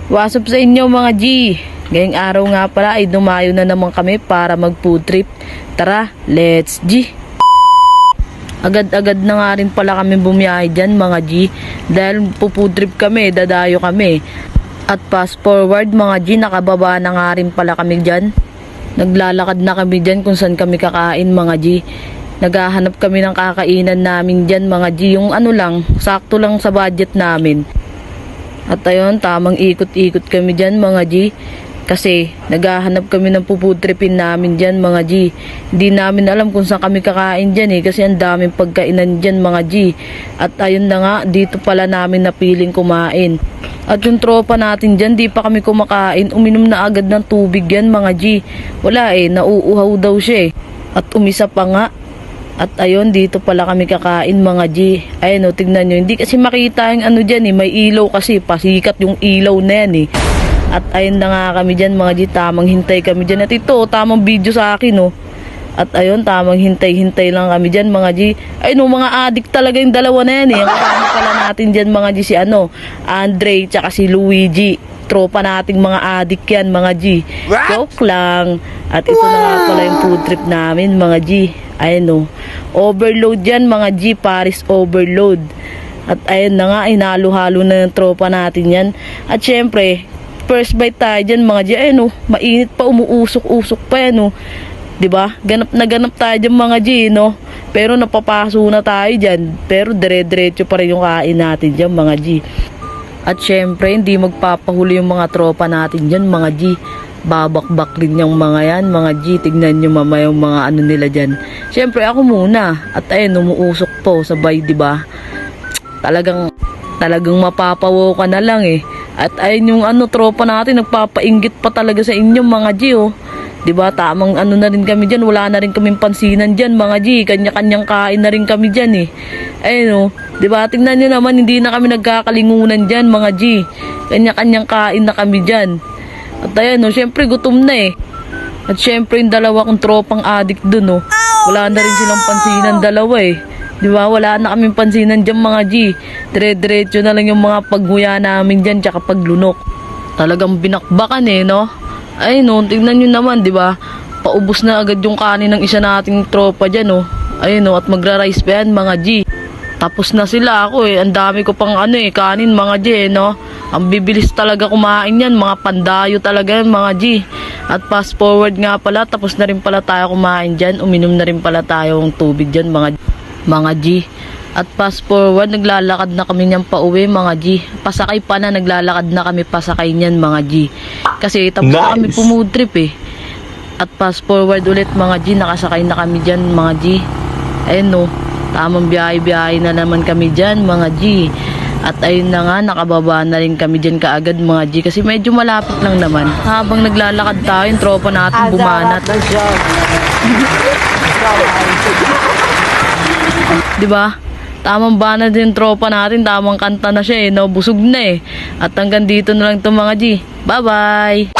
What's up sa inyo mga G? Ngayong araw nga pala ay dumayo na naman kami para mag food trip. Tara, let's G! Agad-agad na nga rin pala kami bumiyahe dyan mga G. Dahil food trip kami, dadayo kami. At fast forward mga G, nakababa na nga rin pala kami dyan. Naglalakad na kami dyan kung saan kami kakain mga G. Naghahanap kami ng kakainan namin dyan mga G. Yung ano lang, sakto lang sa budget namin. At ayun, tamang ikot-ikot kami dyan mga G. Kasi naghahanap kami ng food tripin namin dyan mga G. Hindi namin alam kung saan kami kakain dyan kasi ang daming pagkainan dyan mga G. At ayun na nga, dito pala namin napiling kumain. At yung tropa natin dyan, di pa kami kumakain. Uminom na agad ng tubig yan mga G. Wala nauuhaw daw siya At umisa pa nga. At ayun, dito pala kami kakain mga G. Ayun tignan nyo. Hindi kasi makita yung ano dyan may ilaw kasi. Pasikat yung ilaw na yan At ayun na nga kami dyan mga G. Tamang hintay kami dyan. At ito, tamang video sa akin At ayun, tamang hintay-hintay lang kami dyan mga G. Ayun mga adik talaga yung dalawa na yan Ang kasama pala natin dyan mga G si Andre tsaka si Luigi. Tropa nating mga adik yan mga G. Joke lang. At ito na nga pala yung food trip namin mga G. Ayun overload yan mga G, Paris overload. At ayun na nga, hinalo-halo na ng tropa natin yan. At syempre, first bite tayo dyan mga G. Ayun mainit pa, umuusok-usok pa yan diba? Ganap na ganap tayo dyan mga G Pero napapaso na tayo dyan. Pero dire-diretso pa rin yung kain natin dyan mga G. At syempre, hindi magpapahuli yung mga tropa natin dyan mga G. Babakbak rin yung mga yan mga G. Tignan nyo mamaya yung mga ano nila dyan. Syempre ako muna. At ayun, umuusok po sabay diba? Talagang mapapawo ka na lang At ayun yung tropa natin, nagpapainggit pa talaga sa inyo mga G diba? Tamang na rin kami dyan. Wala na rin kaming pansinan dyan mga G. Kanya-kanyang kain na rin kami dyan ayun diba? Tingnan nyo naman, hindi na kami nagkakalingunan dyan mga G. Kanya-kanyang kain na kami dyan. At ayun syempre gutom na At syempre yung dalawa kong tropang adik dun wala na rin silang pansinan dalawa diba? Wala na kaming pansinan dyan mga G. Dire-diretso na lang yung mga paghuya namin dyan tsaka paglunok. Talagang binakbakan Ay tingnan nyo naman diba? Paubos na agad yung kanin ng isa nating tropa dyan Ayun at magra-rice pa yan mga G. Tapos na sila ako Ang dami ko pang kanin mga G Ang bibilis talaga kumain yan. Mga pandayo talaga yan mga G. At fast forward nga pala, tapos na rin pala tayo kumain dyan. Uminom na rin pala tayo ng tubig dyan mga G. At fast forward, naglalakad na kami niyan pa uwi mga G. Pasakay pa na, naglalakad na kami pasakay niyan mga G. Kasi tapos na kami food trip At fast forward ulit mga G, nakasakay na kami dyan mga G. Ayun tamang biyahe-biyahe na naman kami dyan mga G. At ayun na nga, nakababa na rin kami dyan kaagad mga G. Kasi medyo malapit lang naman. Habang naglalakad tayo, yung tropa natin bumanat. Diba? Tamang banat din tropa natin, tamang kanta na siya busog na At hanggang dito na lang ito mga G. Bye bye!